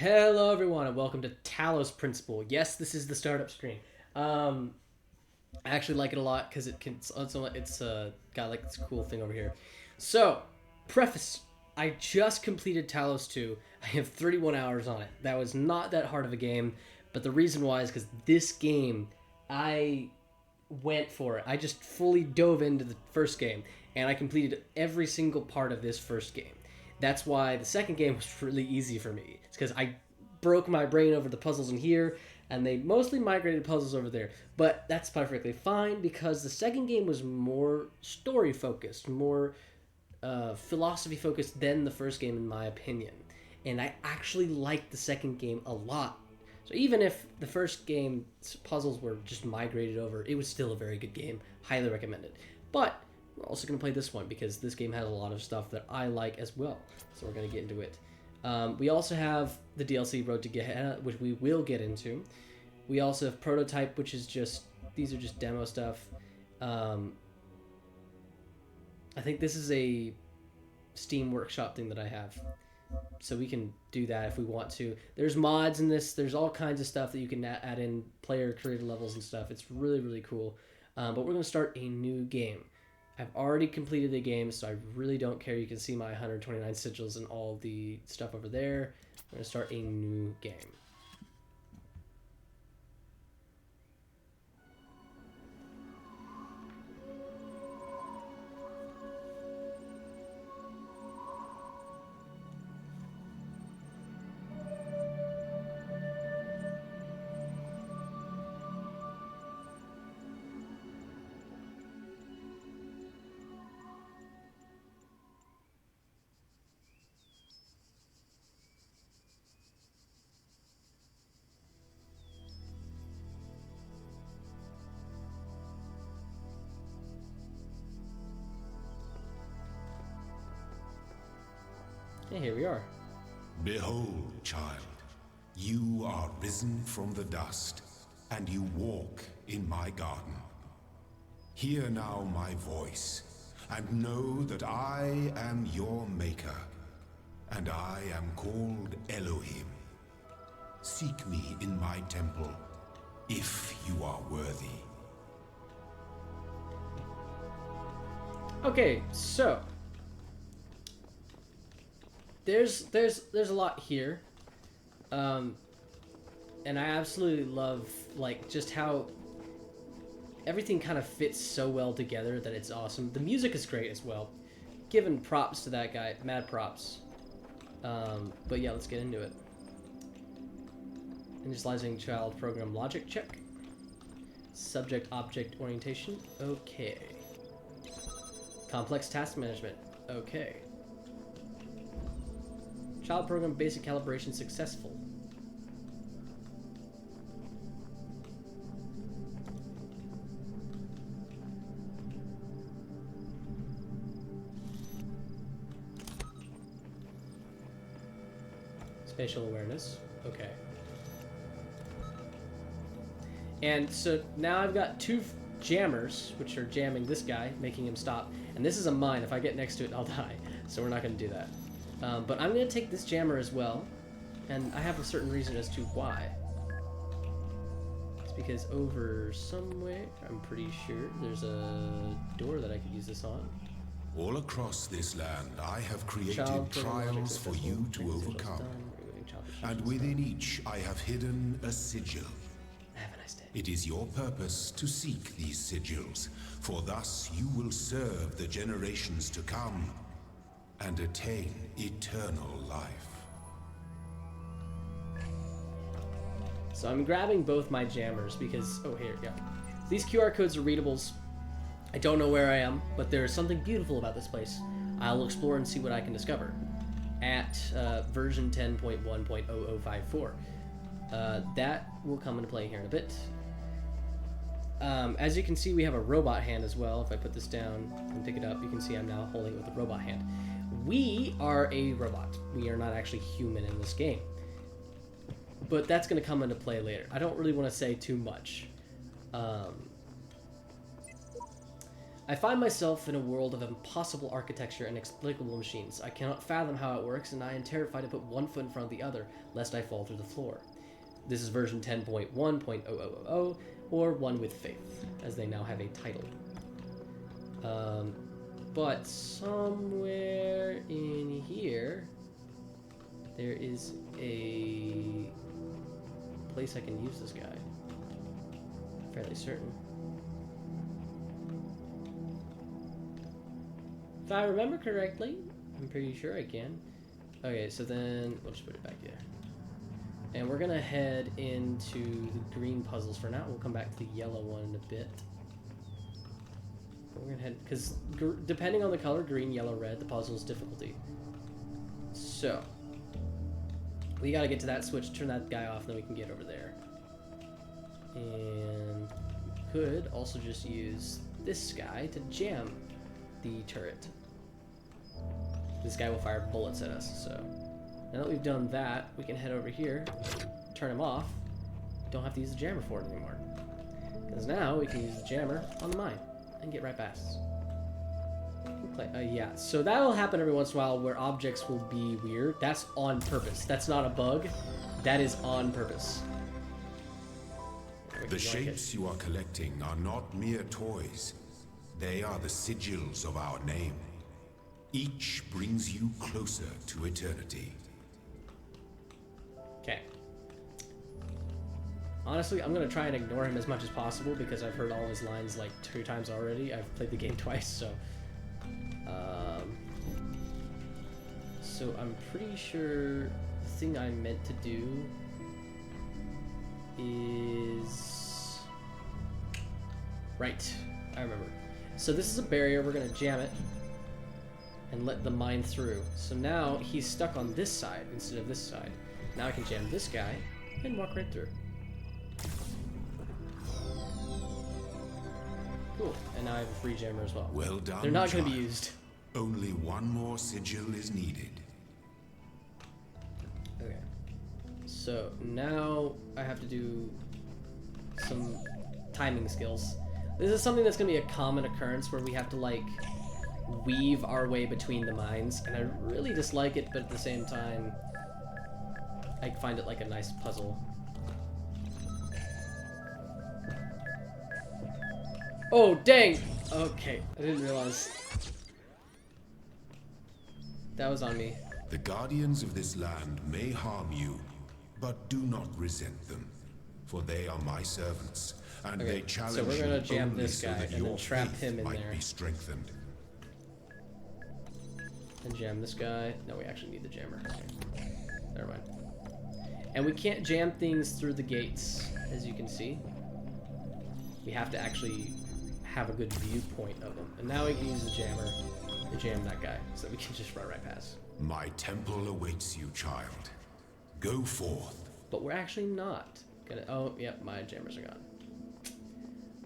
Hello everyone and welcome to Talos Principle. Yes, this is the startup screen. I actually like it a lot because it's got like this cool thing over here. So, preface: I just completed Talos 2. I have 31 hours on it. That was not that hard of a game, but the reason why is because this game, I went for it. I just fully dove into the first game and I completed every single part of this first game. That's why the second game was really easy for me. It's because I broke my brain over the puzzles in here, and they mostly migrated puzzles over there. But that's perfectly fine because the second game was more story focused, more philosophy focused than the first game, in my opinion. And I actually liked the second game a lot. So even if the first game's puzzles were just migrated over, it was still a very good game. Highly recommended. But we're also going to play this one because this game has a lot of stuff that I like as well. So we're going to get into it. We also have the DLC Road to Gehenna, which we will get into. We also have Prototype, which is just, these are just demo stuff. I think this is a Steam Workshop thing that I have. So we can do that if we want to. There's mods in this. There's all kinds of stuff that you can add in, player creator levels and stuff. It's really, really cool. But we're going to start a new game. I've already completed the game, so I really don't care. You can see my 129 sigils and all the stuff over there. I'm going to start a new game. And here we are. Behold, child, you are risen from the dust, and you walk in my garden. Hear now my voice, and know that I am your maker, and I am called Elohim. Seek me in my temple, if you are worthy. Okay, so there's a lot here, and I absolutely love like just how everything kind of fits so well together that it's awesome. The music is great as well. Giving props to that guy, mad props. But yeah, let's get into it. Initializing child program logic check. Subject object orientation. Okay. Complex task management. Okay. Child program basic calibration successful. Spatial awareness. Okay. And so now I've got two jammers, which are jamming this guy, making him stop. And this is a mine. If I get next to it, I'll die. So we're not going to do that. But I'm going to take this jammer as well. And I have a certain reason as to why. It's because over somewhere, I'm pretty sure, there's a door that I could use this on. All across this land, I have created trials for you to overcome. And within each, I have hidden a sigil. Have a nice day. It is your purpose to seek these sigils, for thus you will serve the generations to come and attain eternal life. So I'm grabbing both my jammers because, oh here, yeah. These QR codes are readables. I don't know where I am, but there is something beautiful about this place. I'll explore and see what I can discover. At version 10.1.0054. That will come into play here in a bit. As you can see, we have a robot hand as well. If I put this down and pick it up, you can see I'm now holding it with a robot hand. We are a robot. We are not actually human in this game. But that's going to come into play later. I don't really want to say too much. I find myself in a world of impossible architecture and inexplicable machines. I cannot fathom how it works, and I am terrified to put one foot in front of the other, lest I fall through the floor. This is version 10.1.0000, or One with Faith, as they now have a title. But somewhere in here, there is a place I can use this guy. Fairly certain. If I remember correctly, I'm pretty sure I can. Okay, so then we'll just put it back here. And we're gonna head into the green puzzles for now. We'll come back to the yellow one in a bit. We're gonna head, because depending on the color, green, yellow, red, the puzzle's difficulty. So, we gotta get to that switch, turn that guy off, then we can get over there. And we could also just use this guy to jam the turret. This guy will fire bullets at us, so now that we've done that, we can head over here, turn him off. Don't have to use the jammer for it anymore. Because now we can use the jammer on the mine and get right past. Yeah, so that'll happen every once in a while where objects will be weird. That's on purpose. That's not a bug. That is on purpose. The shapes you are collecting are not mere toys. They are the sigils of our name. Each brings you closer to eternity. Okay. Honestly, I'm going to try and ignore him as much as possible because I've heard all his lines like 2 times already. I've played the game twice, so... So I'm pretty sure the thing I meant to do is... Right, I remember. So this is a barrier, we're going to jam it and let the mine through. So now he's stuck on this side instead of this side. Now I can jam this guy and walk right through. Cool, and now I have a free jammer as well. Well done, They're not going child. to be used. Only one more sigil is needed. Okay. So now I have to do some timing skills. This is something that's going to be a common occurrence where we have to like weave our way between the mines, and I really dislike it, but at the same time I find it like a nice puzzle. Oh dang! Okay, I didn't realize. That was on me. The guardians of this land may harm you, but do not resent them, for they are my servants, and Okay, they challenge so we're gonna you jam only this so guy that and your then trap faith him in might there. be strengthened. And jam this guy. No, we actually need the jammer. Okay. Never mind. And we can't jam things through the gates, as you can see. We have to actually have a good viewpoint of them. And now we can use the jammer to jam that guy, so that we can just run right past. My temple awaits you, child. Go forth. But we're actually not gonna... Oh, yep, my jammers are gone.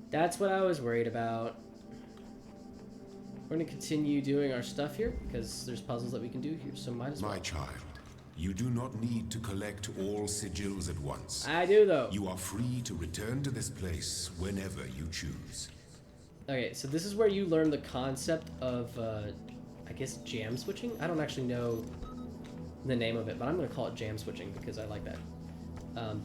That's what I was worried about. We're gonna continue doing our stuff here, because there's puzzles that we can do here, so might as well. My child, you do not need to collect all sigils at once. I do, though. You are free to return to this place whenever you choose. Okay, so this is where you learn the concept of, I guess, jam switching? I don't actually know the name of it, but I'm going to call it jam switching because I like that.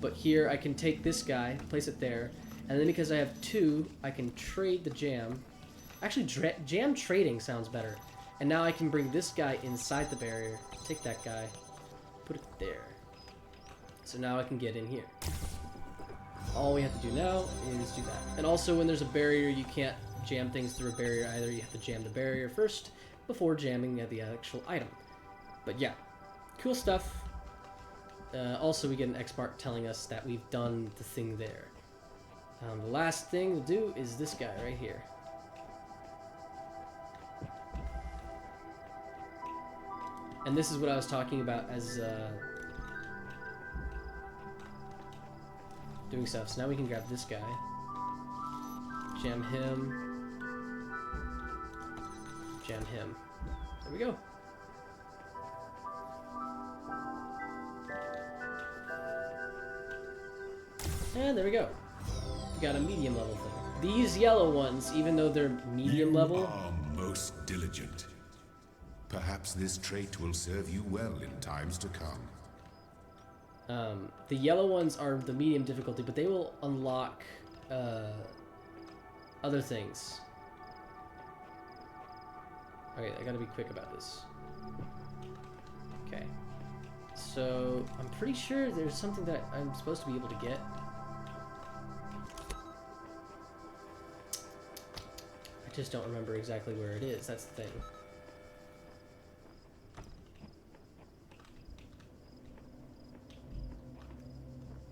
But here, I can take this guy, place it there, and then because I have 2, I can trade the jam. Actually, jam trading sounds better. And now I can bring this guy inside the barrier, take that guy, put it there. So now I can get in here. All we have to do now is do that. And also, when there's a barrier, you can't jam things through a barrier either. You have to jam the barrier first before jamming the actual item. But yeah, cool stuff. Also, we get an X mark telling us that we've done the thing there. The last thing to do is this guy right here. And this is what I was talking about as doing stuff. So now we can grab this guy, jam him, jam him. There we go. And there we go. We got a medium level thing. these yellow ones, even though they're medium level... You are most diligent. Perhaps this trait will serve you well in times to come. The yellow ones are the medium difficulty, but they will unlock other things. Okay, I gotta be quick about this. Okay. So, I'm pretty sure there's something that I'm supposed to be able to get. I just don't remember exactly where it is, that's the thing.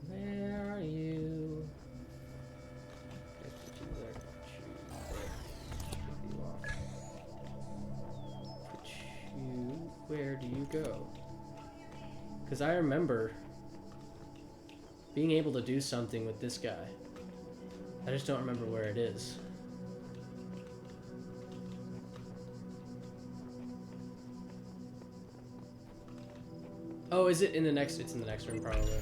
Where are you? Where do you go? Because I remember being able to do something with this guy. I just don't remember where it is. Oh, is it in the next? It's in the next room, probably.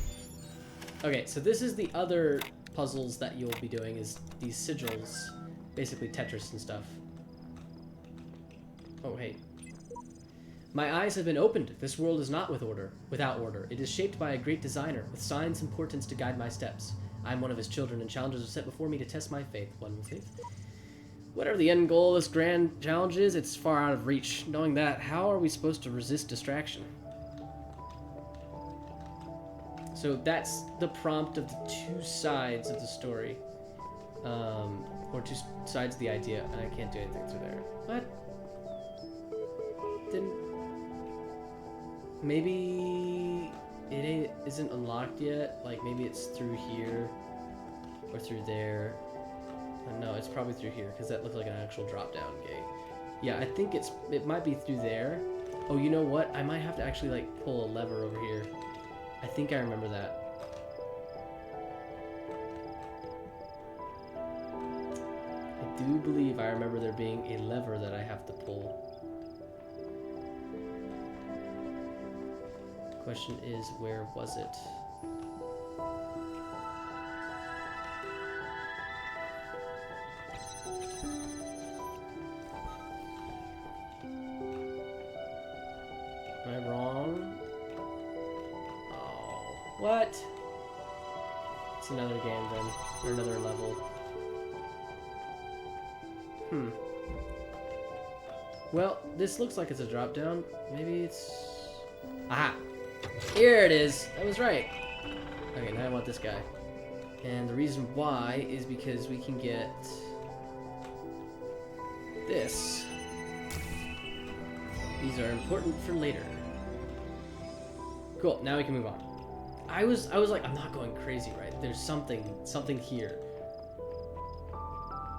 Okay, so this is the other puzzles that you'll be doing, is these sigils. Basically Tetris and stuff. Oh, hey. My eyes have been opened. This world is not without order. It is shaped by a great designer, with signs and portents to guide my steps. I am one of his children, and challenges are set before me to test my faith. One with faith. Whatever the end goal of this grand challenge is, it's far out of reach. Knowing that, how are we supposed to resist distraction? So that's the prompt of the two sides of the story. Or two sides of the idea, and I can't do anything through there. What? Didn't... Maybe it isn't unlocked yet. Like maybe it's through here or through there. No, it's probably through here because that looked like an actual drop-down gate. Yeah, I think it might be through there. Oh, you know what? I might have to actually like pull a lever over here. I think I remember that. I do believe I remember there being a lever that I have to pull. Question is, where was it? Am I wrong? Oh, what? It's another game then, or another level. Well, this looks like it's a drop down. Maybe it's... Aha! Here it is! I was right! Okay, now I want this guy. And the reason why is because we can get... this. These are important for later. Cool, now we can move on. I was like, I'm not going crazy, right? There's something here.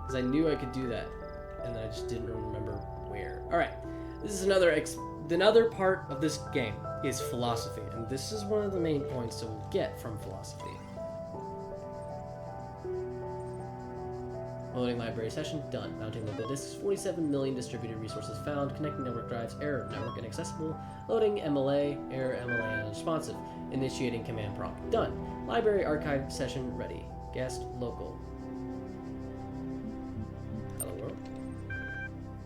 Because I knew I could do that, and then I just didn't remember where. Alright, this is another part of this game is philosophy, and this is one of the main points that we'll get from philosophy. Loading library session, done. Mounting the disks, 47 million distributed resources found. Connecting network drives, error, network inaccessible. Loading MLA, error, MLA unresponsive. Initiating command prompt, done. Library archive session ready. Guest local. Hello world.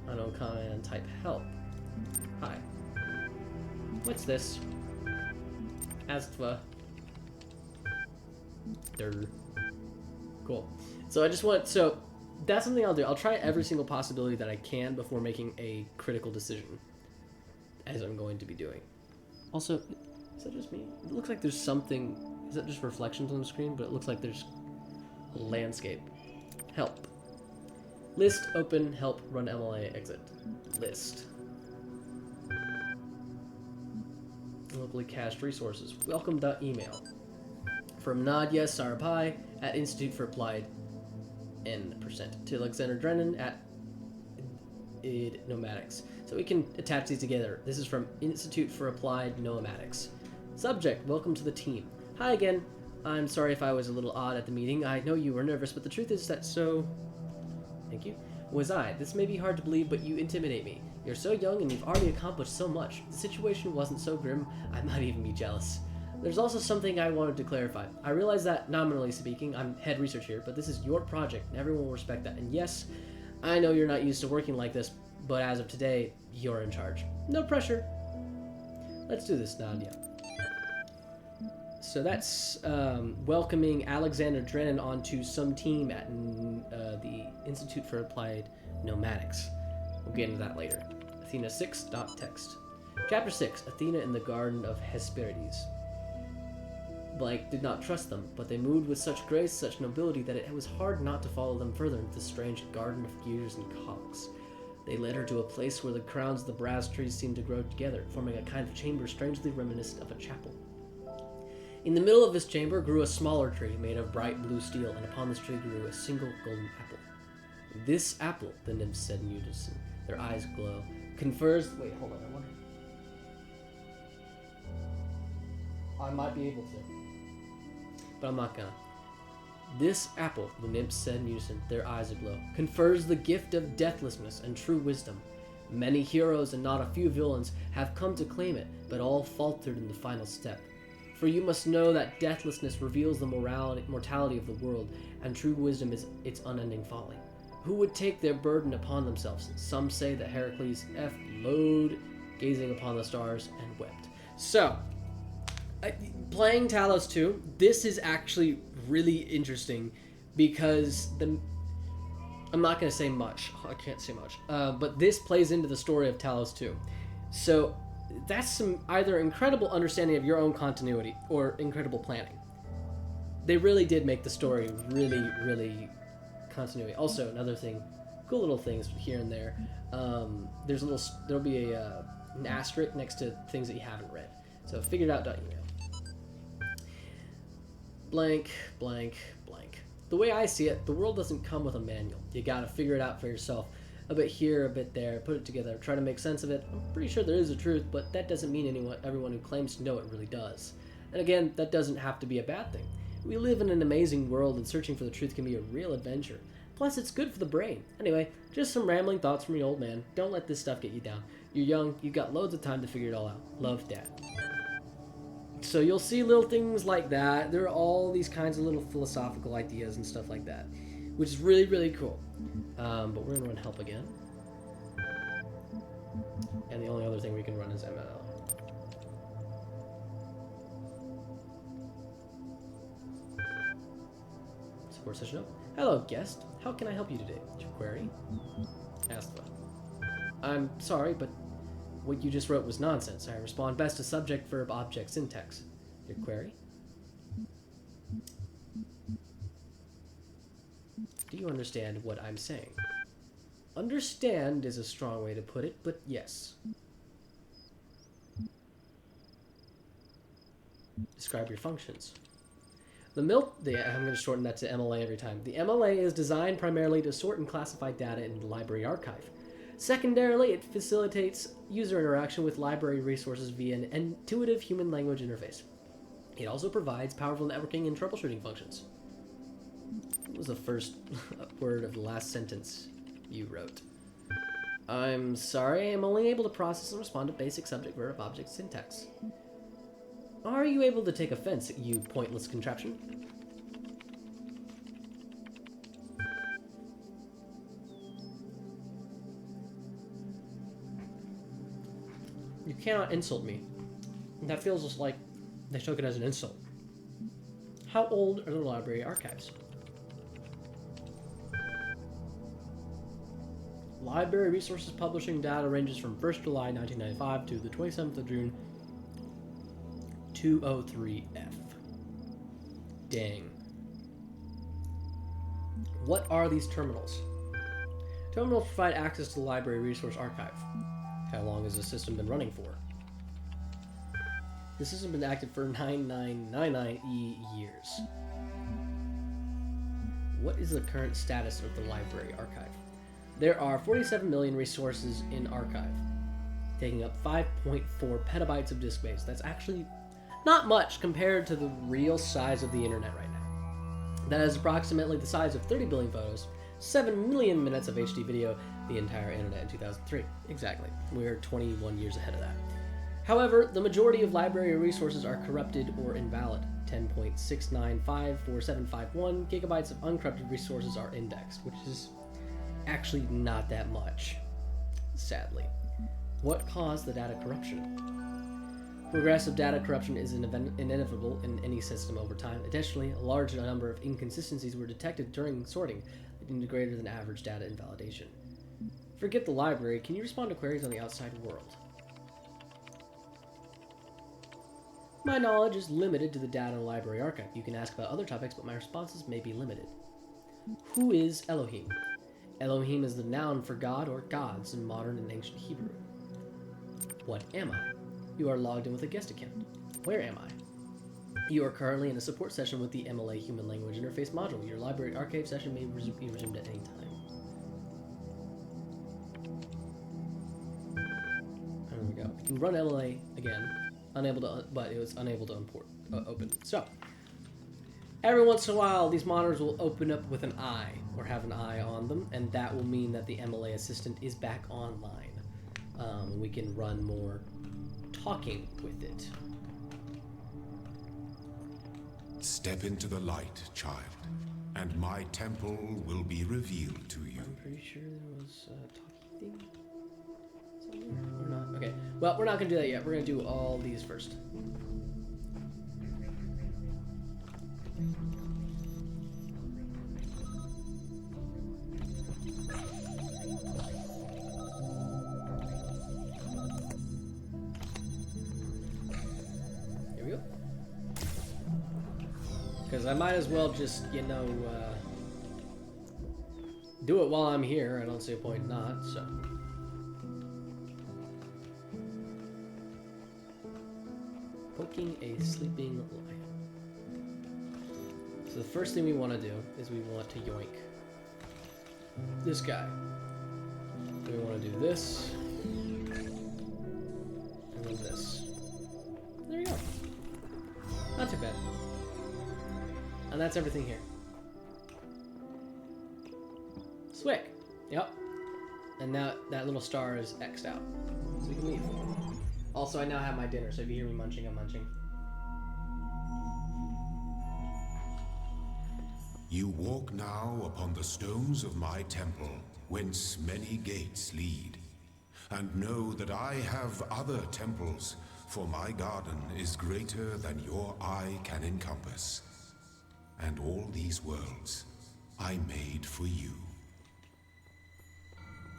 Unknown command type help. Hi. What's this? Astva. Durr. Cool. So I just want, so that's something I'll do. I'll try every single possibility that I can before making a critical decision, as I'm going to be doing. Also, is that just me? It looks like there's something, is that just reflections on the screen? But it looks like there's a landscape. Help. List, open, help, run MLA, exit. List. Locally cached resources. Welcome.email. From Nadia Sarabhai at Institute for Applied N% to Alexander Drennan at id Nomadics. So we can attach these together. This is from Institute for Applied Nomadics. Subject, welcome to the team. Hi again. I'm sorry if I was a little odd at the meeting. I know you were nervous, but the truth is that so... Thank you. Was I. This may be hard to believe, but you intimidate me. You're so young and you've already accomplished so much. If the situation wasn't so grim, I might even be jealous. There's also something I wanted to clarify. I realize that, nominally speaking, I'm head research here, but this is your project, and everyone will respect that. And yes, I know you're not used to working like this, but as of today, you're in charge. No pressure. Let's do this, Nadia. So that's welcoming Alexander Drennan onto some team at the Institute for Applied Nomadics. We'll get into that later. Athena 6.text. Chapter 6, Athena in the Garden of Hesperides. Blank did not trust them, but they moved with such grace, such nobility, that it was hard not to follow them further into the strange garden of gears and cogs. They led her to a place where the crowns of the brass trees seemed to grow together, forming a kind of chamber strangely reminiscent of a chapel. In the middle of this chamber grew a smaller tree made of bright blue steel, and upon this tree grew a single golden apple. This apple, the nymphs said in unison, their eyes glow, confers... Wait, hold on, I wonder... I might be able to, but I'm not gonna. This apple, the nymphs said in unison, their eyes aglow, confers the gift of deathlessness and true wisdom. Many heroes and not a few villains have come to claim it, but all faltered in the final step. For you must know that deathlessness reveals the mortality of the world, and true wisdom is its unending folly. Who would take their burden upon themselves? Some say that Heracles F. lowed, gazing upon the stars, and wept. So, playing Talos 2, this is actually really interesting because I'm not going to say much. I can't say much. But this plays into the story of Talos 2. So that's some either incredible understanding of your own continuity or incredible planning. They really did make the story really, really continuity. Also, another thing, cool little things here and there. There'll be an asterisk next to things that you haven't read. So figuredout.email. Blank, blank, blank. The way I see it, the world doesn't come with a manual. You gotta figure it out for yourself. A bit here, a bit there, put it together, try to make sense of it. I'm pretty sure there is a truth, but that doesn't mean everyone who claims to know it really does. And again, that doesn't have to be a bad thing. We live in an amazing world, and searching for the truth can be a real adventure. Plus, it's good for the brain. Anyway, just some rambling thoughts from your old man. Don't let this stuff get you down. You're young, you've got loads of time to figure it all out. Love, Dad. So you'll see little things like that. There are all these kinds of little philosophical ideas and stuff like that, which is really, really cool. But we're going to run help again. And the only other thing we can run is ML. Support session up. Hello, guest. How can I help you today? Your query? Asthma. I'm sorry, but what you just wrote was nonsense. I respond best to subject, verb, object, syntax. Your query? Do you understand what I'm saying? Understand is a strong way to put it, but yes. Describe your functions. I'm going to shorten that to MLA every time. The MLA is designed primarily to sort and classify data in the library archive. Secondarily, it facilitates user interaction with library resources via an intuitive human language interface. It also provides powerful networking and troubleshooting functions. What was the first word of the last sentence you wrote? I'm sorry, I'm only able to process and respond to basic subject, verb, object, syntax. Are you able to take offense, you pointless contraption? You cannot insult me. That feels just like they took it as an insult. How old are the library archives? Library resources publishing data ranges from 1st July 1995 to the 27th of June 203F. Dang. What are these terminals? Terminals provide access to the library resource archive. How long has the system been running for? The system has been active for 9999 years. What is the current status of the library archive? There are 47 million resources in archive, taking up 5.4 petabytes of disk space. That's actually not much compared to the real size of the internet right now. That is approximately the size of 30 billion photos, 7 million minutes of HD video, the entire internet in 2003. Exactly. We're 21 years ahead of that. However, the majority of library resources are corrupted or invalid. 10.6954751 gigabytes of uncorrupted resources are indexed, which is actually not that much, sadly. What caused the data corruption? Progressive data corruption is inevitable in any system over time. Additionally, a large number of inconsistencies were detected during sorting, leading to greater than average data invalidation. Forget the library. Can you respond to queries on the outside world? My knowledge is limited to the data in the library archive. You can ask about other topics, but my responses may be limited. Who is Elohim? Elohim is the noun for God or gods in modern and ancient Hebrew. What am I? You are logged in with a guest account. Where am I? You are currently in a support session with the MLA Human Language Interface module. Your library archive session may be resumed at any time. There we go. We can run MLA again. But it was unable to open. So, every once in a while, these monitors will open up with an eye, or have an eye on them, and that will mean that the MLA assistant is back online. We can run more talking with it. Step into the light, child, and my temple will be revealed to you. I'm pretty sure there was a talking thing. Or not? Okay. Well, we're not going to do that yet. We're going to do all these first. Here we go. Because I might as well just, do it while I'm here. I don't see a point not, so... Poking a sleeping lion. So the first thing we want to do is we want to yoink this guy. We want to do this. And then this. There we go. Not too bad. And that's everything here. Swick. Yep. And now that little star is X'd out. So we can leave. Also, I now have my dinner, so if you hear me munching, I'm munching. You walk now upon the stones of my temple, whence many gates lead. And know that I have other temples, for my garden is greater than your eye can encompass. And all these worlds I made for you.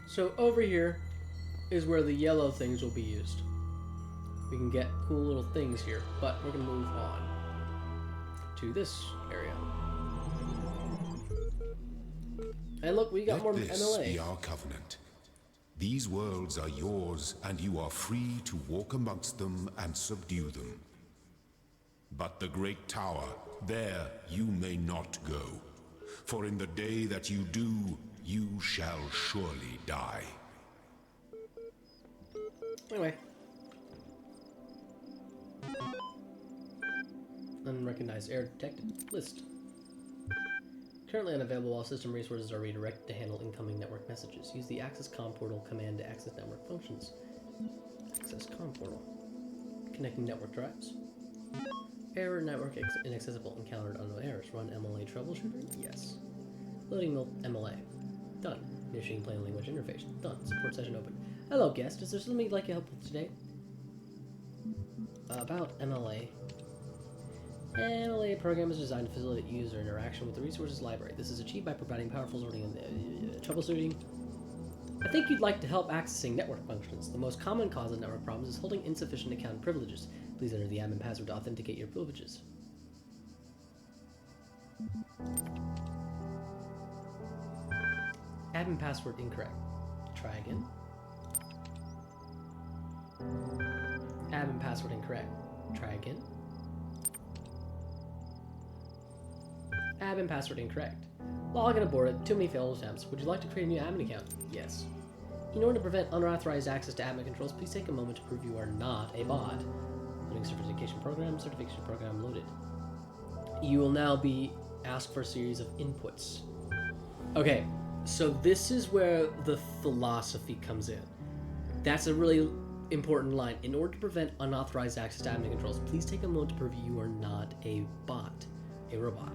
So over here is where the yellow things will be used. We can get cool little things here, but we're going to move on to this area. And look, we got more MLA. Let this be our covenant. These worlds are yours, and you are free to walk amongst them and subdue them. But the great tower, there you may not go. For in the day that you do, you shall surely die. Anyway. Unrecognized error detected. List. Currently unavailable. All system resources are redirected to handle incoming network messages. Use the Access COM portal command to access network functions. Access COM portal. Connecting network drives. Error network inaccessible. Encountered unknown errors. Run MLA troubleshooter? Yes. Loading MLA. Done. Initiating plain language interface. Done. Support session open. Hello guest. Is there something you'd like to help with today? About MLA. MLA program is designed to facilitate user interaction with the resources library. This is achieved by providing powerful sorting and troubleshooting. I think you'd like to help accessing network functions. The most common cause of network problems is holding insufficient account privileges. Please enter the admin password to authenticate your privileges. Admin password incorrect. Try again. Admin password incorrect. Try again. Admin password incorrect. Login aborted. Too many failed attempts. Would you like to create a new admin account? Yes. In order to prevent unauthorized access to admin controls, please take a moment to prove you are not a bot. Loading certification program loaded. You will now be asked for a series of inputs. Okay, so this is where the philosophy comes in. That's a really important line. In order to prevent unauthorized access to admin controls, please take a moment to prove you are not a bot, a robot.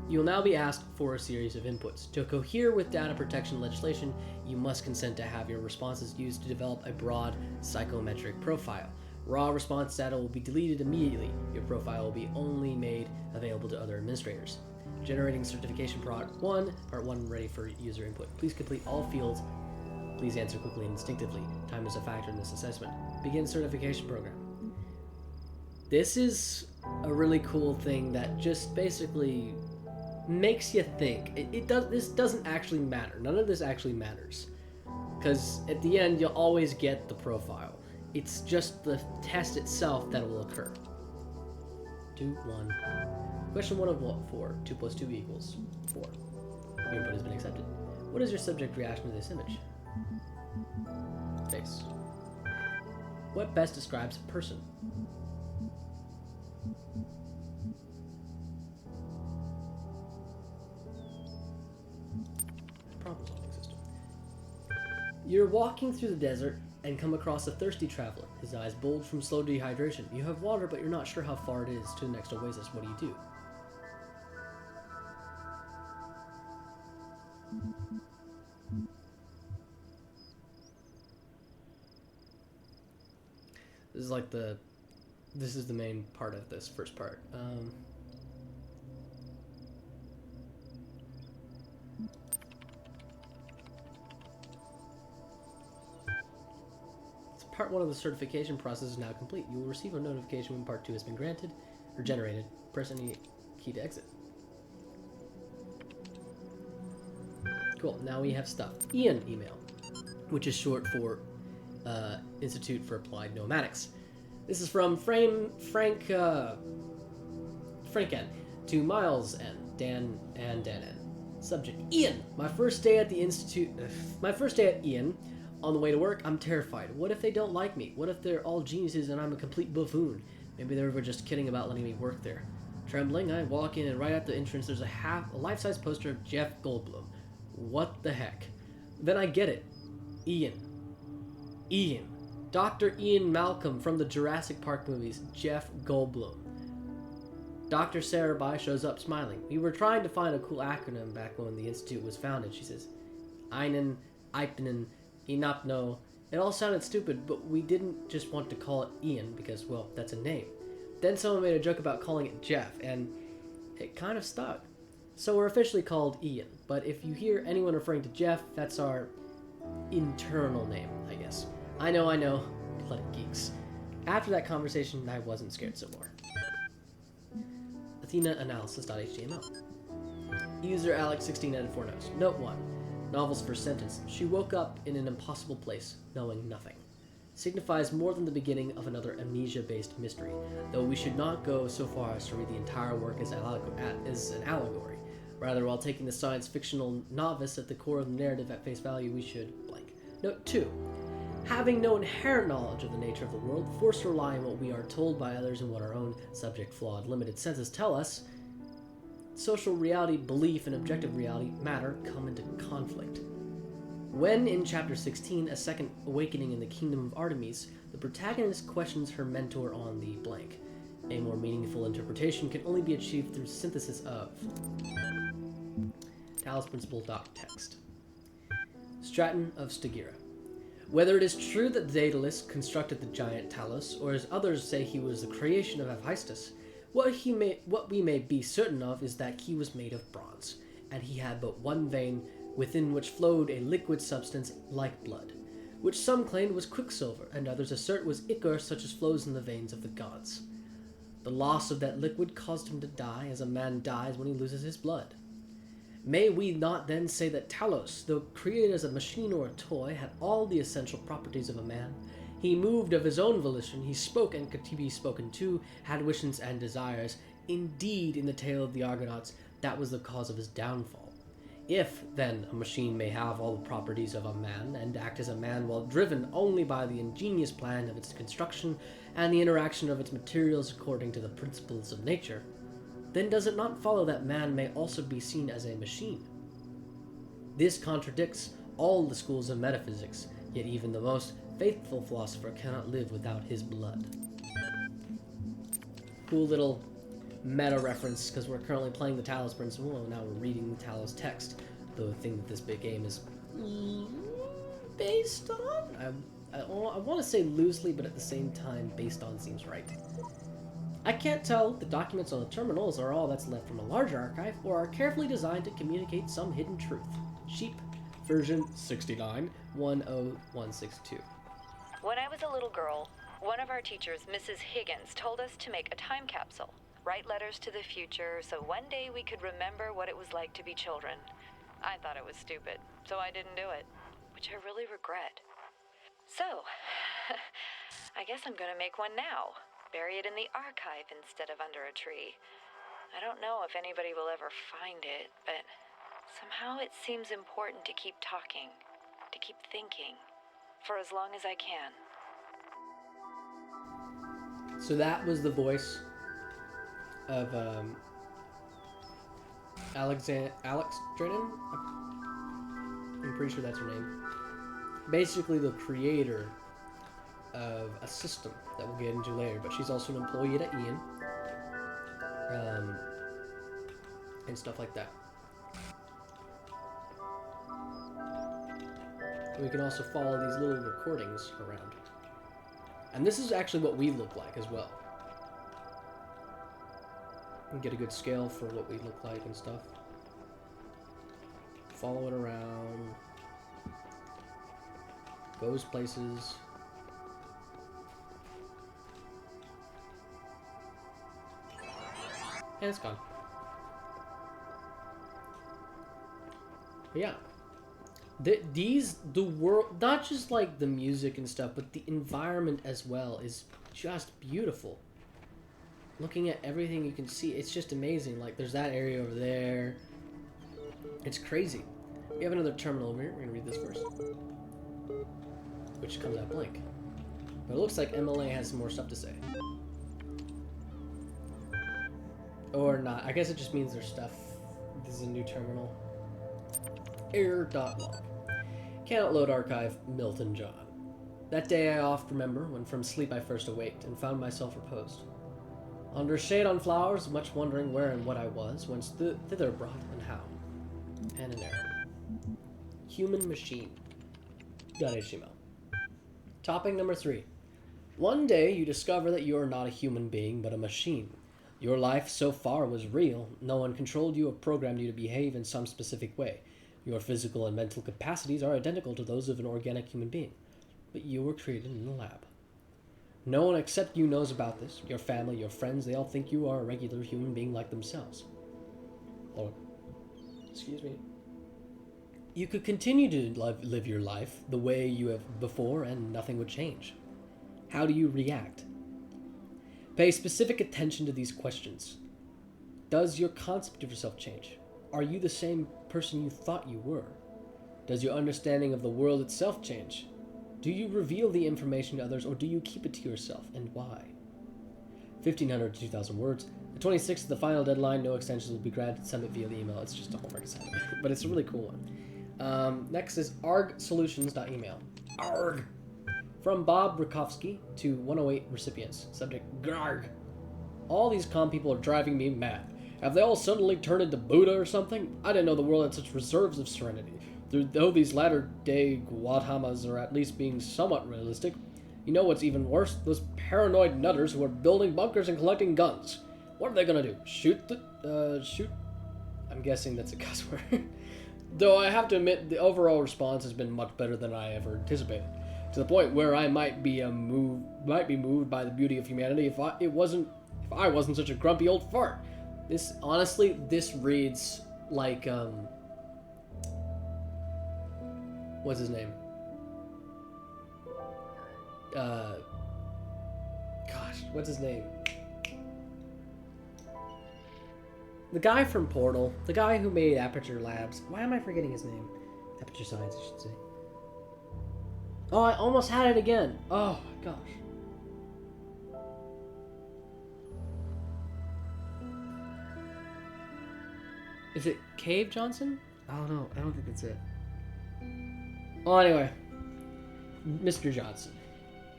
You will now be asked for a series of inputs. To cohere with data protection legislation, you must consent to have your responses used to develop a broad psychometric profile. Raw response data will be deleted immediately. Your profile will be only made available to other administrators. Generating certification part 1 ready for user input. Please complete all fields. Please answer quickly and instinctively. Time is a factor in this assessment. Begin certification program. This is a really cool thing that just basically makes you think. This doesn't actually matter. None of this actually matters. Because at the end, you'll always get the profile. It's just the test itself that will occur. 2, 1. Question 1 of 4. 2 plus 2 equals 4. Your input has been accepted. What is your subject reaction to this image? Face. What best describes a person? Problem-solving system. You're walking through the desert and come across a thirsty traveler. His eyes bulge from slow dehydration. You have water, but you're not sure how far it is to the next oasis. What do? This is the main part of this first part. Part 1 of the certification process is now complete. You will receive a notification when Part 2 has been granted or generated. Press any key to exit. Cool. Now we have stuff. Ian email, which is short for Institute for Applied Nomadics. This is from Frank N. to Miles N. Dan N. Subject: Ian. My first day at Ian. On the way to work, I'm terrified. What if they don't like me? What if they're all geniuses and I'm a complete buffoon? Maybe they were just kidding about letting me work there. Trembling, I walk in and right at the entrance there's a life-size poster of Jeff Goldblum. What the heck? Then I get it. Ian. Dr. Ian Malcolm from the Jurassic Park movies. Jeff Goldblum. Dr. Sarah Bai shows up smiling. We were trying to find a cool acronym back when the institute was founded, she says. Einen, Eipnen, Inapno. It all sounded stupid, but we didn't just want to call it Ian because, well, that's a name. Then someone made a joke about calling it Jeff, and it kind of stuck. So we're officially called Ian, but if you hear anyone referring to Jeff, that's our internal name, I guess. I know, bloody geeks. After that conversation, I wasn't scared some more. AthenaAnalysis.html. User Alex16 added 4 notes. Note 1. Novel's first sentence, she woke up in an impossible place, knowing nothing, signifies more than the beginning of another amnesia-based mystery, though we should not go so far as to read the entire work as an allegory. Rather, while taking the science fictional novice at the core of the narrative at face value, we should blank. Note 2. Having no inherent knowledge of the nature of the world, forced to rely on what we are told by others and what our own subject-flawed, limited senses tell us, social reality, belief, and objective reality, matter, come into conflict. When, in Chapter 16, A Second Awakening in the Kingdom of Artemis, the protagonist questions her mentor on the blank. A more meaningful interpretation can only be achieved through synthesis of Talos Principle .text. Stratton of Stagira. Whether it is true that Daedalus constructed the giant Talos, or as others say he was the creation of Hephaestus, what we may be certain of is that he was made of bronze, and he had but one vein within which flowed a liquid substance like blood, which some claimed was quicksilver, and others assert was ichor such as flows in the veins of the gods. The loss of that liquid caused him to die, as a man dies when he loses his blood. May we not then say that Talos, though created as a machine or a toy, had all the essential properties of a man? He moved of his own volition, he spoke and could be spoken to, had wishes and desires. Indeed, in the tale of the Argonauts, that was the cause of his downfall. If, then, a machine may have all the properties of a man, and act as a man while driven only by the ingenious plan of its construction and the interaction of its materials according to the principles of nature, then does it not follow that man may also be seen as a machine? This contradicts all the schools of metaphysics, yet even the most faithful philosopher cannot live without his blood. Cool little meta reference, because we're currently playing the Talos Principle, and now we're reading the Talos text, the thing that this big game is based on? I want to say loosely, but at the same time, based on seems right. I can't tell if the documents on the terminals are all that's left from a larger archive, or are carefully designed to communicate some hidden truth. Sheep, version 69-10162. When I was a little girl, one of our teachers, Mrs. Higgins, told us to make a time capsule. Write letters to the future, so one day we could remember what it was like to be children. I thought it was stupid, so I didn't do it, which I really regret. So, I guess I'm gonna make one now. Bury it in the archive instead of under a tree. I don't know if anybody will ever find it, but somehow it seems important to keep talking, to keep thinking, for as long as I can. So that was the voice of Alex Drennan. I'm pretty sure that's her name. Basically the creator of a system that we'll get into later, but she's also an employee at Ian, and stuff like that. We can also follow these little recordings around. And this is actually what we look like as well. And get a good scale for what we look like and stuff. Follow it around. Goes places. And it's gone. But yeah. The world, not just like the music and stuff, but the environment as well is just beautiful. Looking at everything you can see, it's just amazing. Like, there's that area over there. It's crazy. We have another terminal over here. We're gonna read this first, which comes out blank. But it looks like MLA has some more stuff to say. Or not. I guess it just means there's stuff. This is a new terminal. Error.log. Cannot load archive, Milton John. That day I oft remember when from sleep I first awaked and found myself reposed. Under shade on flowers, much wondering where and what I was, whence thither brought and how. And an error. Human machine. .html. Topic number 3. One day you discover that you are not a human being but a machine. Your life so far was real. No one controlled you or programmed you to behave in some specific way. Your physical and mental capacities are identical to those of an organic human being, but you were created in a lab. No one except you knows about this. Your family, your friends, they all think you are a regular human being like themselves. Or, excuse me. You could continue to live your life the way you have before and nothing would change. How do you react? Pay specific attention to these questions. Does your concept of yourself change? Are you the same person you thought you were? Does your understanding of the world itself change? Do you reveal the information to others, or do you keep it to yourself, and why? 1,500 to 2,000 words. The 26th is the final deadline. No extensions will be granted. Send it via the email. It's just a homework assignment, but it's a really cool one. Next is argsolutions.email. Arg! From Bob Rakowski to 108 recipients. Subject, Garg. All these calm people are driving me mad. Have they all suddenly turned into Buddha or something? I didn't know the world had such reserves of serenity. Though these latter-day Gautamas are at least being somewhat realistic. You know what's even worse? Those paranoid nutters who are building bunkers and collecting guns. What are they gonna do? Shoot? I'm guessing that's a cuss word. Though I have to admit, the overall response has been much better than I ever anticipated. To the point where I might be moved by the beauty of humanity if I wasn't such a grumpy old fart. This reads like what's his name? What's his name? The guy from Portal, the guy who made Aperture Labs. Why am I forgetting his name? Aperture Science, I should say. Oh, I almost had it again. Oh my gosh. Is it Cave Johnson? I don't know. I don't think that's it. Well, anyway, Mr. Johnson.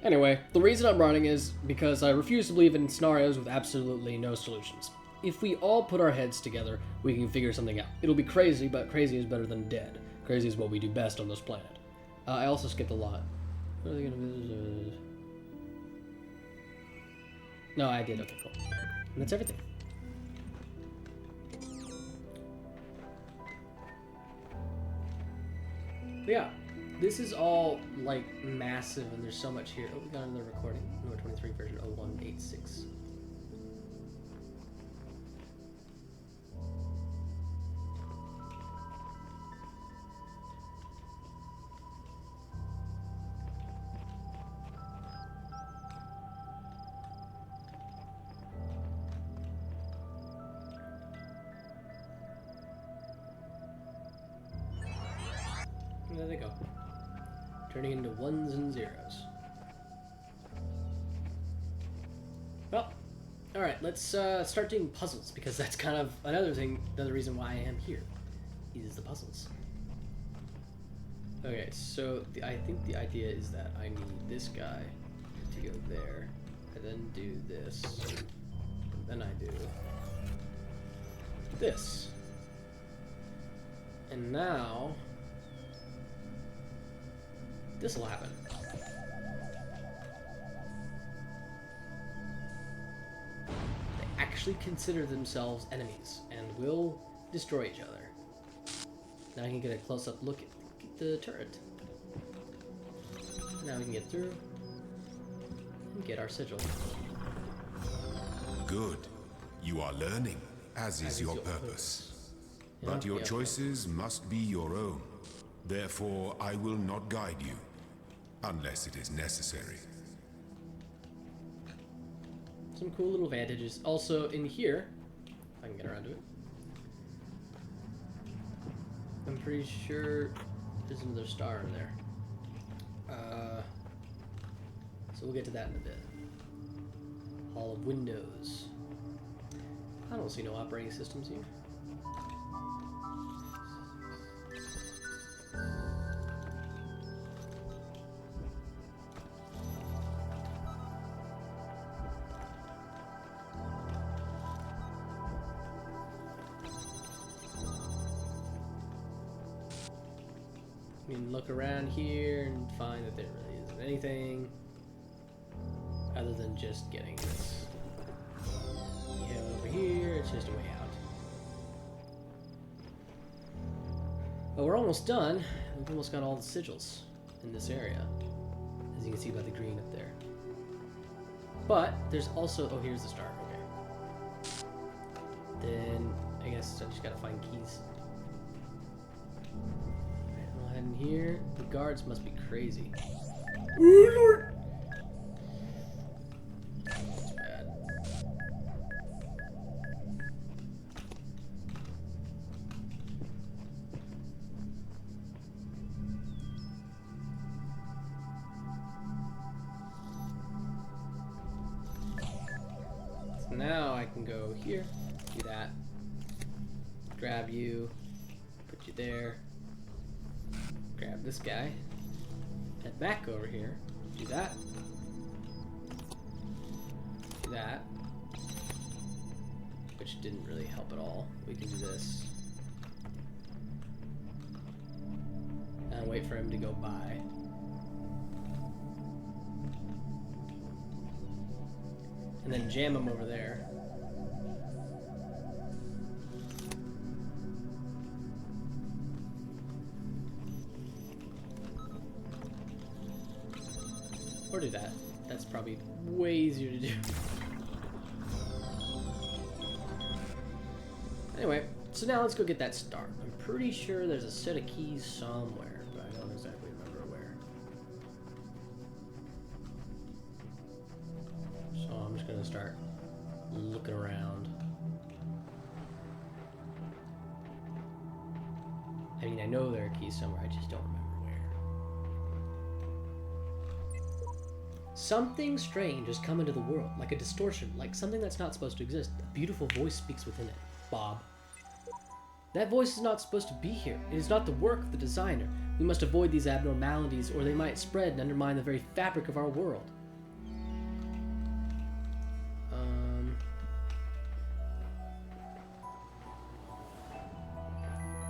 Anyway, the reason I'm running is because I refuse to believe in scenarios with absolutely no solutions. If we all put our heads together, we can figure something out. It'll be crazy, but crazy is better than dead. Crazy is what we do best on this planet. I also skipped a lot. What are they gonna visit? No, I did. Okay, cool. And that's everything. But yeah, this is all like massive, and there's so much here. Oh, we got another recording. Number 23 version 0186. And there they go. Turning into ones and zeros. Well, alright, let's start doing puzzles, because that's kind of another reason why I am here, is the puzzles. Okay, so I think the idea is that I need this guy to go there, I then do this, and then I do this. And now this will happen. They actually consider themselves enemies and will destroy each other. Now I can get a close-up look at the turret. Now we can get through and get our sigil. Good. You are learning, as is your purpose. But your choices must be your own. Therefore, I will not guide you, unless it is necessary. Some cool little advantages. Also, in here, if I can get around to it, I'm pretty sure there's another star in there. So we'll get to that in a bit. Hall of Windows. I don't see no operating systems here. You can look around here and find that there really isn't anything other than just getting this. You have over here, it's just a way out. But we're almost done. We've almost got all the sigils in this area, as you can see by the green up there. But there's also, oh, here's the star, okay. Then I guess I just gotta find keys. In here, the guards must be crazy. Oh Lord! That's bad. So now I can go here, do that, grab you, put you there. Grab this guy, head back over here, do that, which didn't really help at all. We can do this, and wait for him to go by. And then jam him over there. Or do that. That's probably way easier to do. Anyway, so now let's go get that star. I'm pretty sure there's a set of keys somewhere, but I don't exactly remember where. So I'm just gonna start looking around. I mean, I know there are keys somewhere, I just don't remember. Something strange has come into the world, like a distortion, like something that's not supposed to exist. A beautiful voice speaks within it. Bob. That voice is not supposed to be here. It is not the work of the designer. We must avoid these abnormalities, or they might spread and undermine the very fabric of our world.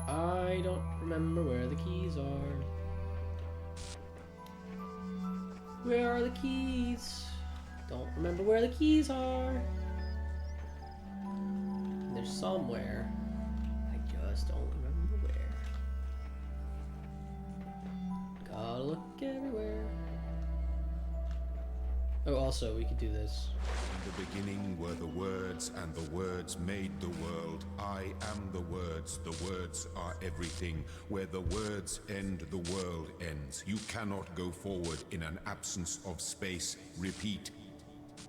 I don't remember where the keys are. Where are the keys? Don't remember where the keys are. They're somewhere. I just don't remember where. Gotta look everywhere. Oh, also, we could do this. In the beginning were the words, and the words made the world. I am the words are everything. Where the words end, the world ends. You cannot go forward in an absence of space. Repeat.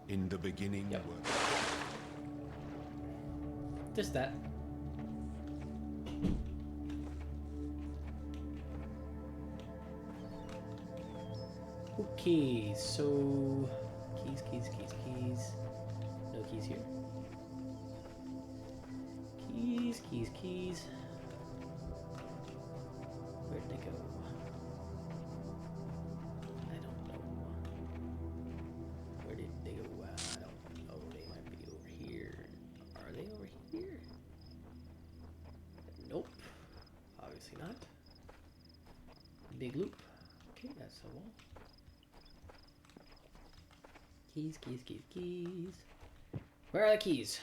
In the beginning Yep. were... Just that. Okay, so keys. No keys here. Keys. Where'd they go? I don't know. Where did they go? I don't know. They might be over here. Are they over here? Nope. Obviously not. Big loop. Okay, that's a wall. Keys. Where are the keys?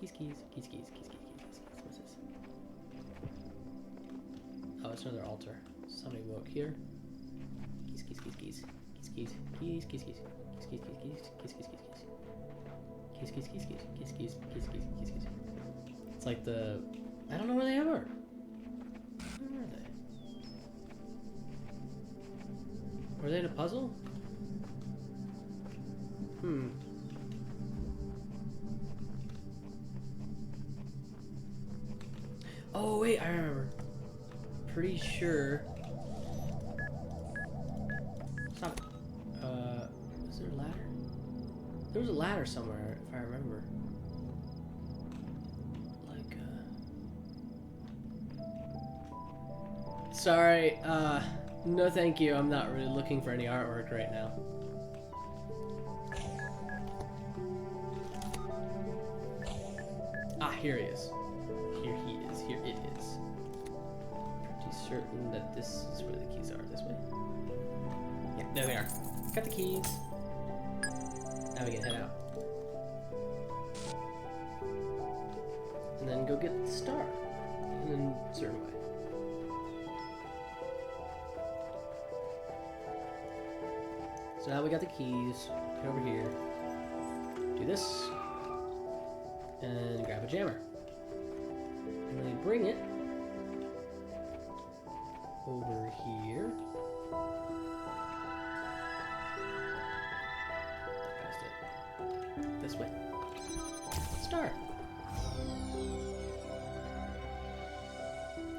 Keys. What's this? Oh, it's another altar. Somebody go up here. Keys. It's like the... I don't know where they are. Where are they? Were they in a puzzle? Oh, wait, I remember. Pretty sure... Stop it. Was there a ladder? There was a ladder somewhere, if I remember. Like, Sorry, no thank you. I'm not really looking for any artwork right now. Ah, here he is. Here it is. Pretty certain that this is where the keys are. This way? Yeah, there they are. Got the keys. Now we can head out. And then go get the star. And then certain way. So now we got the keys. Get over here. Do this. And grab a jammer. And then bring it over here. Past it. This way. Start.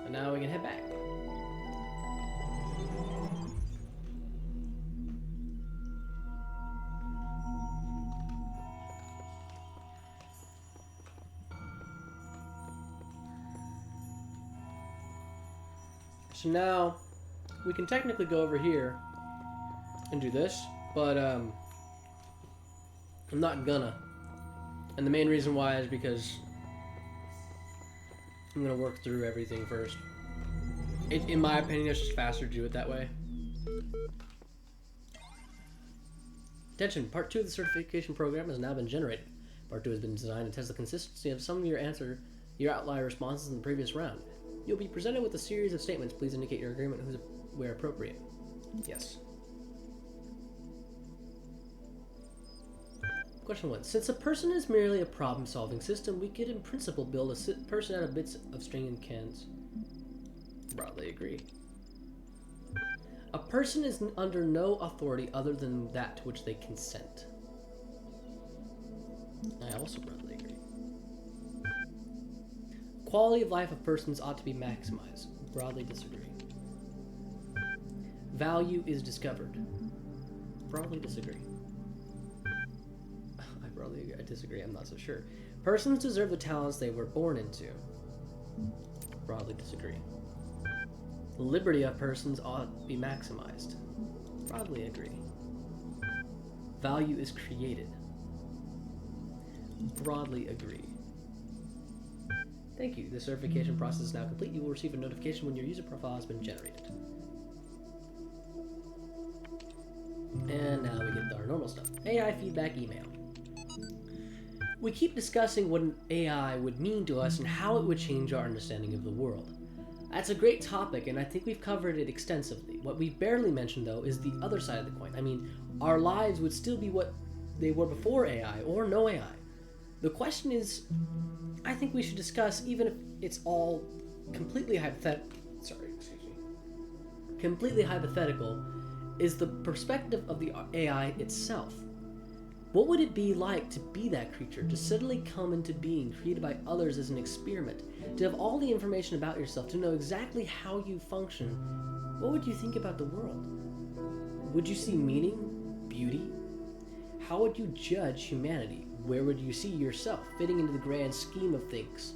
And now we can head back. So now, we can technically go over here and do this, but I'm not gonna. And the main reason why is because I'm gonna work through everything first. In my opinion, it's just faster to do it that way. Attention, part 2 of the certification program has now been generated. Part 2 has been designed to test the consistency of some of your outlier responses in the previous round. You'll be presented with a series of statements. Please indicate your agreement where appropriate. Yes. Question 1. Since a person is merely a problem-solving system, we could in principle build a person out of bits of string and cans. Broadly agree. A person is under no authority other than that to which they consent. I also broadly agree. Quality of life of persons ought to be maximized. Broadly disagree. Value is discovered. Broadly disagree. I disagree. I'm not so sure. Persons deserve the talents they were born into. Broadly disagree. The liberty of persons ought to be maximized. Broadly agree. Value is created. Broadly agree. Thank you. The certification process is now complete. You will receive a notification when your user profile has been generated. And now we get our normal stuff. AI feedback email. We keep discussing what an AI would mean to us and how it would change our understanding of the world. That's a great topic, and I think we've covered it extensively. What we barely mentioned, though, is the other side of the coin. I mean, our lives would still be what they were before AI, or no AI. The question is, I think we should discuss, even if it's all completely hypothetical, is the perspective of the AI itself. What would it be like to be that creature, to suddenly come into being, created by others as an experiment, to have all the information about yourself, to know exactly how you function? What would you think about the world? Would you see meaning, beauty? How would you judge humanity? Where would you see yourself fitting into the grand scheme of things?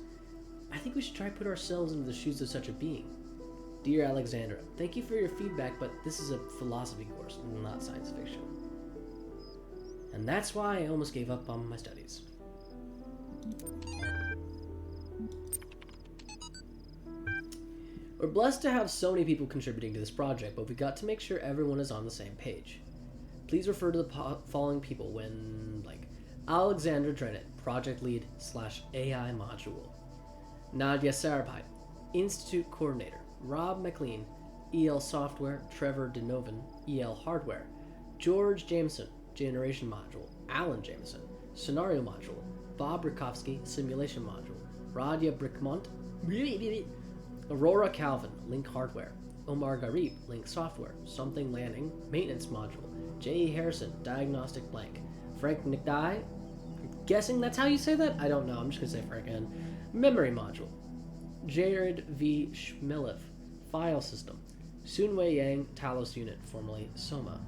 I think we should try to put ourselves into the shoes of such a being. Dear Alexandra, thank you for your feedback, but this is a philosophy course, not science fiction. And that's why I almost gave up on my studies. We're blessed to have so many people contributing to this project, but we've got to make sure everyone is on the same page. Please refer to the following people when, Alexandra Drennan, Project Lead / AI Module. Nadia Sarabhai, Institute Coordinator. Rob McLean, EL Software. Trevor Denovan, EL Hardware. George Jameson, Generation Module. Alan Jameson, Scenario Module. Bob Rakowski, Simulation Module. Radia Brickmont, Aurora Calvin, Link Hardware. Omar Garib, Link Software. Something Landing, Maintenance Module. J.E. Harrison, Diagnostic Blank. Frank McDye, I'm guessing that's how you say that? I don't know, I'm just going to say Frank N. Memory Module. Jared V. Schmelev, File System. Soonwei Yang, Talos Unit, formerly Soma.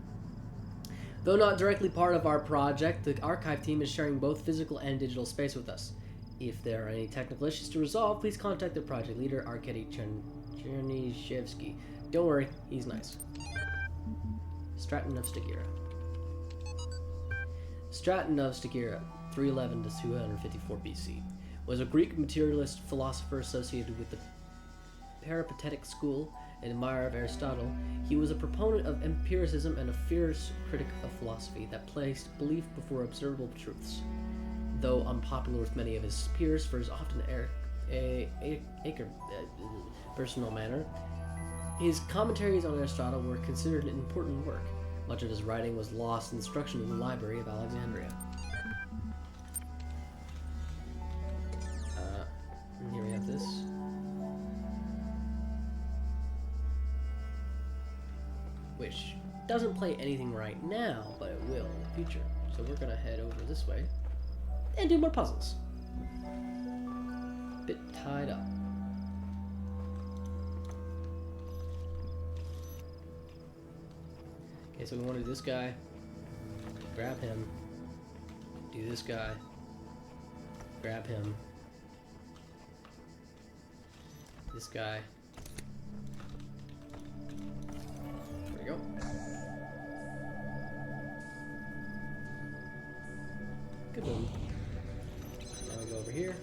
Though not directly part of our project, the archive team is sharing both physical and digital space with us. If there are any technical issues to resolve, please contact the project leader, Arkady Chernyshevsky. Don't worry, he's nice. Straton of Stagira. Straton of Stagira, 311 to 254 BC, was a Greek materialist philosopher associated with the Peripatetic school and admirer of Aristotle. He was a proponent of empiricism and a fierce critic of philosophy that placed belief before observable truths. Though unpopular with many of his peers for his often personal manner, his commentaries on Aristotle were considered an important work. Much of his writing was lost in destruction in the Library of Alexandria. And here we have this. Which doesn't play anything right now, but it will in the future. So we're gonna head over this way and do more puzzles. Bit tied up. Okay, so we want to do this guy, grab him, do this guy, grab him, this guy. There we go. Good one. Now we go over here.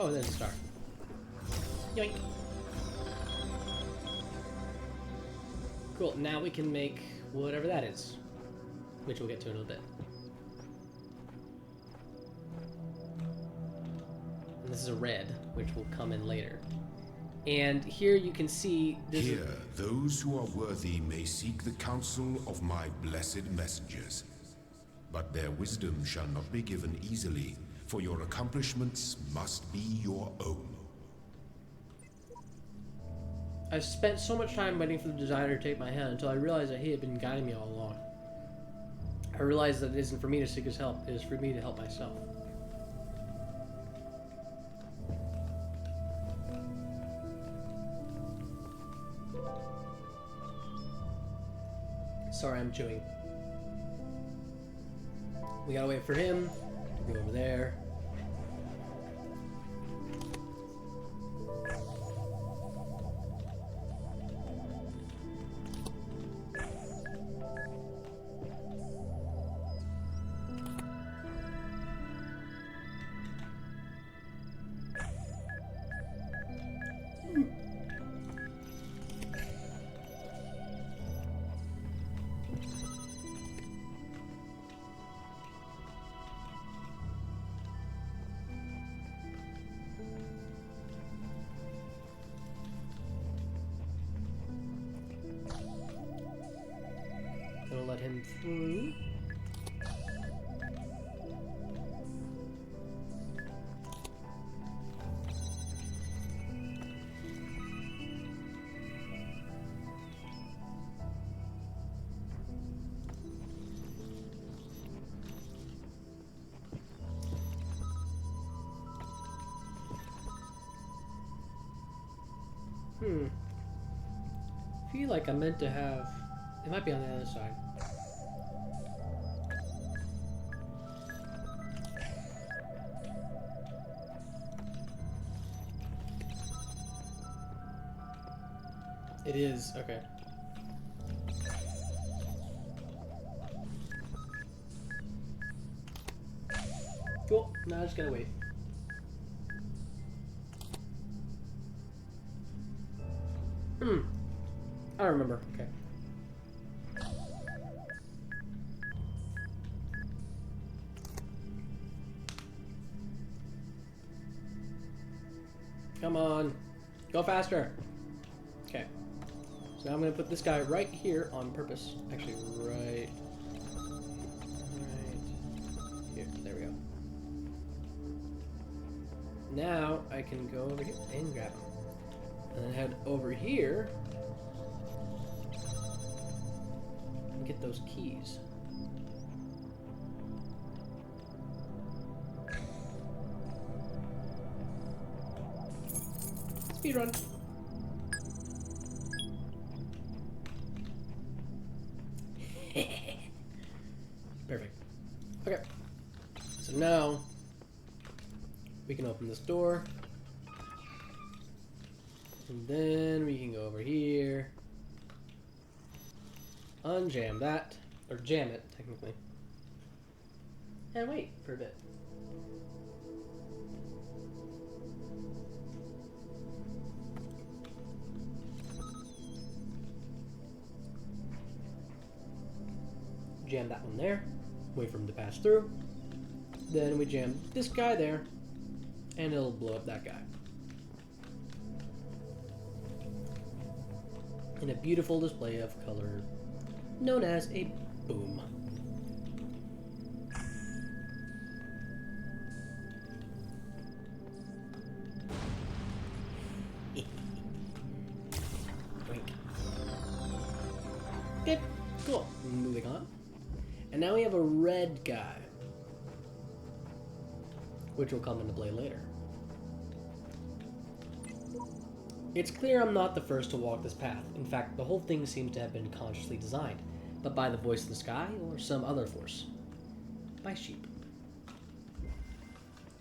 Oh, there's a star. Yoink. Cool, now we can make whatever that is, which we'll get to in a little bit. And this is a red, which will come in later. And here you can see... Here, those who are worthy may seek the counsel of my blessed messengers. But their wisdom shall not be given easily, for your accomplishments must be your own. I spent so much time waiting for the designer to take my hand until I realized that he had been guiding me all along. I realized that it isn't for me to seek his help, it is for me to help myself. Sorry, I'm chewing. We gotta wait for him to go over there. Gonna let him through. I feel like I meant to have... It might be on the other side. It is, okay. Cool, now I just gotta wait. I remember, okay. Come on, go faster. Okay. So now I'm going to put this guy right here on purpose. Actually, right here. There we go. Now I can go over here and grab him. And then head over here and get those keys. Speed run. Perfect. Okay. So now we can open this door. And then we can go over here. Unjam that. Or jam it, technically. And wait for a bit. Jam that one there, wait for him to pass through. Then we jam this guy there, and it'll blow up that guy. In a beautiful display of color known as a boom. Okay, cool. Moving on. And now we have a red guy, which will come into play later. It's clear I'm not the first to walk this path. In fact, the whole thing seems to have been consciously designed, but by the voice of the sky or some other force. By sheep.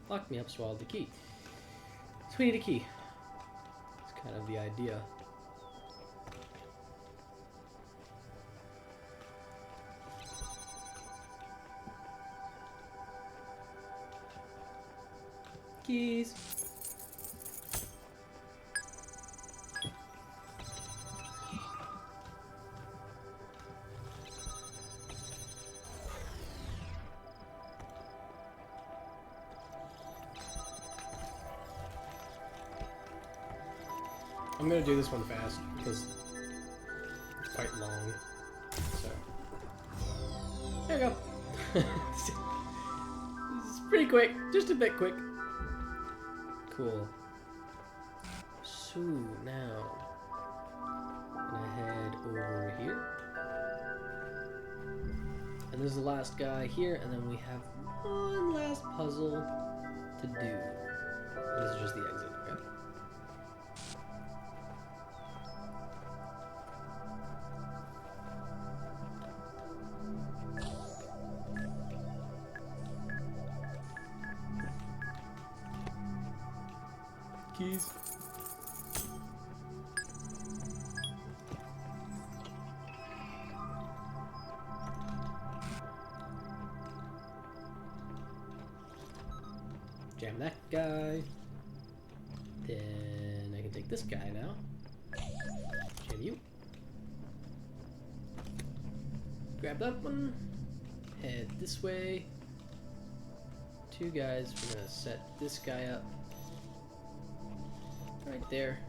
Locked me up, swallowed the key. So we need a key. It's kind of the idea. Keys. I'm gonna do this one fast because it's quite long. So there you go. This is pretty quick, just a bit quick. Cool. So now head over here. And this is the last guy here, and then we have one last puzzle to do. And this is just the exit, okay? Keys. Jam that guy. Then I can take this guy now. Jam you. Grab that one. Head this way. Two guys. We're gonna set this guy up. Right there.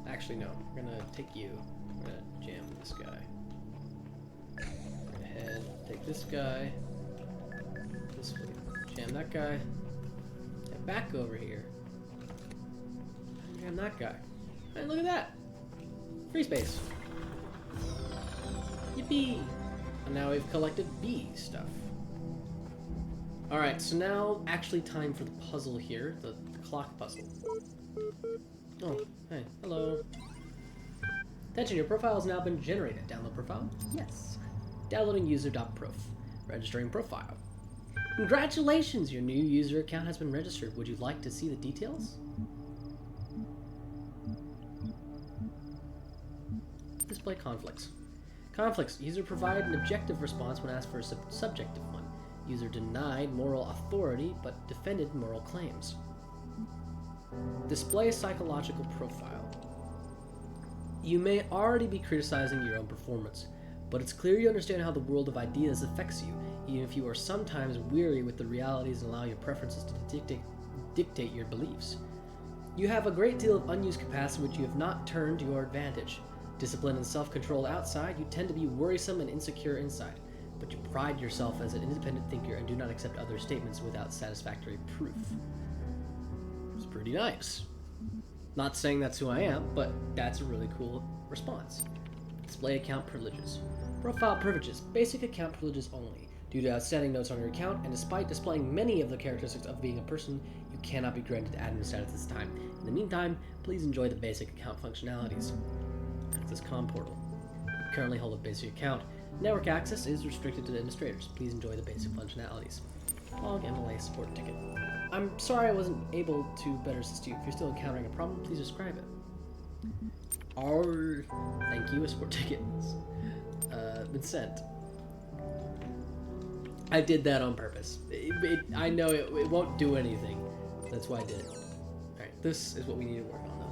Actually, no. We're gonna take you. We're gonna jam this guy. We're gonna head, take this guy. This way. Jam that guy. Head back over here. Jam that guy. And look at that! Free space. Yippee! And now we've collected B stuff. Alright, so now actually time for the puzzle here. The clock puzzle. Oh, hey, hello. Attention, your profile has now been generated. Download profile? Yes. Downloading user.prof. Registering profile. Congratulations, your new user account has been registered. Would you like to see the details? Display conflicts. Conflicts. User provided an objective response when asked for a subjective one. User denied moral authority, but defended moral claims. Display psychological profile. You may already be criticizing your own performance, but it's clear you understand how the world of ideas affects you, even if you are sometimes weary with the realities and allow your preferences to dictate your beliefs. You have a great deal of unused capacity which you have not turned to your advantage. Disciplined and self-controlled outside, you tend to be worrisome and insecure inside, but you pride yourself as an independent thinker and do not accept other statements without satisfactory proof. It's pretty nice. Not saying that's who I am, but that's a really cool response. Display account privileges. Profile privileges. Basic account privileges only. Due to outstanding notes on your account, and despite displaying many of the characteristics of being a person, you cannot be granted admin status at this time. In the meantime, please enjoy the basic account functionalities. Access COM portal. You currently hold a basic account. Network access is restricted to administrators. Please enjoy the basic functionalities. Log MLA support ticket. I'm sorry I wasn't able to better assist you. If you're still encountering a problem, please describe it. Thank you, a support ticket. Been sent. I did that on purpose. I know it won't do anything. That's why I did it. Alright, this is what we need to work on though.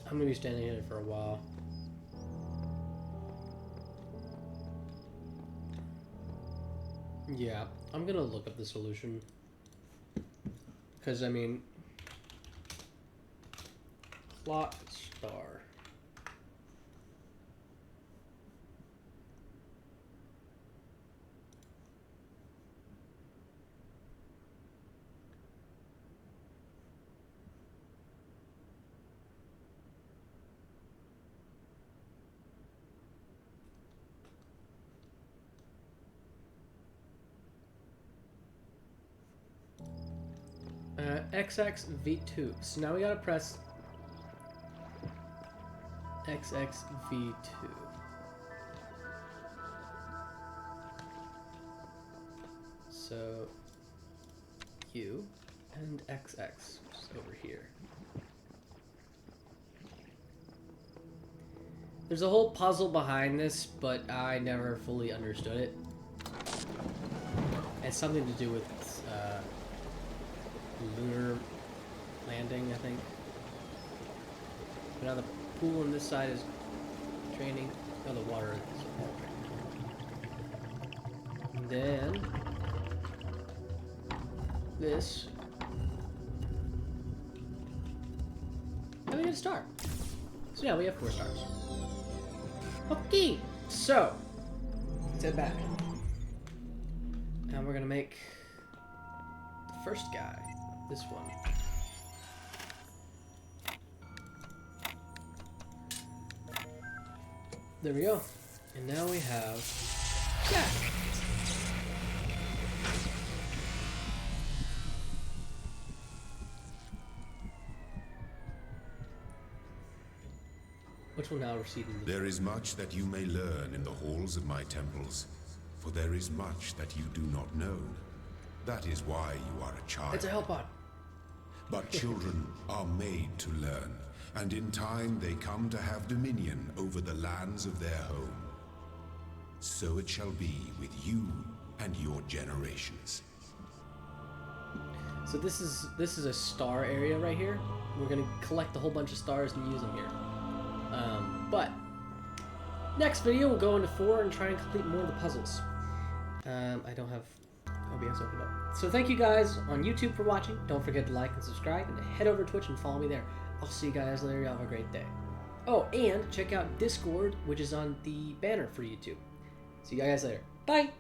I'm gonna be standing in it for a while. Yeah, I'm gonna look up the solution. Because, I mean, clock star. XXV2. So now we gotta press XXV2. So U and XX just over here. There's a whole puzzle behind this, but I never fully understood it. It's something to do with lunar landing, I think. But now the pool on this side is draining. Oh, the water is draining. And then this. How do we get a star? So now we have 4 stars. Okay, so let's head back. And we're gonna make the first guy, this one. There we go. And now we have Jack. Which will now receive in the... There is much that you may learn in the halls of my temples, for there is much that you do not know. That is why you are a child. It's a Hellpod. But children are made to learn, and in time they come to have dominion over the lands of their home. So it shall be with you and your generations. So this is a star area right here. We're gonna collect a whole bunch of stars and use them here. But next video we'll go into 4 and try and complete more of the puzzles. I don't have OBS opened up. So thank you guys on YouTube for watching. Don't forget to like and subscribe, and head over to Twitch and follow me there. I'll see you guys later. Have a great day. Oh, and check out Discord, which is on the banner for YouTube. See you guys later. Bye!